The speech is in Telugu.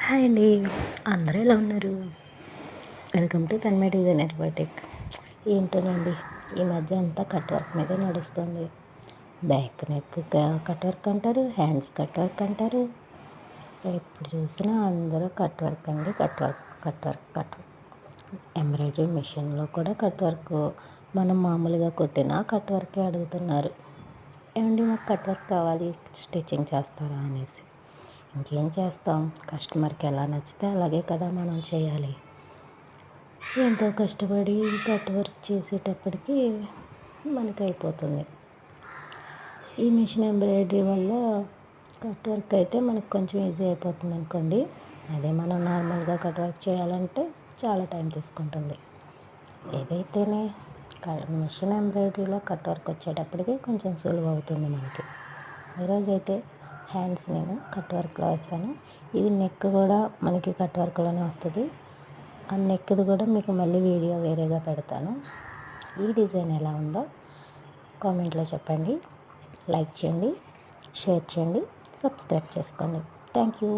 హాయ్ అండి. అందరూ ఎలా ఉన్నారు? Welcome to Tanmaya designer boutique. ఏంటోనండి, ఈ మధ్య అంతా కట్ వర్క్ మీదే నడుస్తుంది. బ్యాక్ నెక్ కట్ వర్క్ అంటారు, హ్యాండ్స్ కట్ వర్క్ అంటారు. ఎప్పుడు చూసినా అందరూ కట్ వర్క్ అండి, cut work cut work cut work. Embroidery మిషన్లో కూడా కట్ వర్క్, మనం మామూలుగా కొట్టినా కట్ వర్కే అడుగుతున్నారు. ఏమండి మాకు కట్ వర్క్ కావాలి, స్టిచ్చింగ్ చేస్తారా అనేసి. ఇంకేం చేస్తాం, కస్టమర్కి ఎలా నచ్చితే అలాగే కదా మనం చేయాలి. ఎంతో కష్టపడి కట్ వర్క్ చేసేటప్పటికి మనకి అయిపోతుంది. ఈ మిషన్ ఎంబ్రాయిడరీ వల్ల కట్ వర్క్ అయితే మనకు కొంచెం ఈజీ అయిపోతుంది అనుకోండి. అదే మనం నార్మల్గా కట్ వర్క్ చేయాలంటే చాలా టైం తీసుకుంటుంది. ఏదైతేనే మిషన్ ఎంబ్రాయిడరీలో కట్ వర్క్ వచ్చేటప్పటికి కొంచెం సులువు అవుతుంది మనకి. ఈరోజైతే హ్యాండ్స్ నేను కట్ వర్క్లో వేసాను. ఇది నెక్ కూడా మనకి కట్ వర్క్లోనే వస్తుంది. ఆ నెక్ది కూడా మీకు మళ్ళీ వీడియో వేరేగా పెడతాను. ఈ డిజైన్ ఎలా ఉందో కామెంట్లో చెప్పండి. లైక్ చేయండి, షేర్ చేయండి, సబ్స్క్రైబ్ చేసుకోండి. Thank you.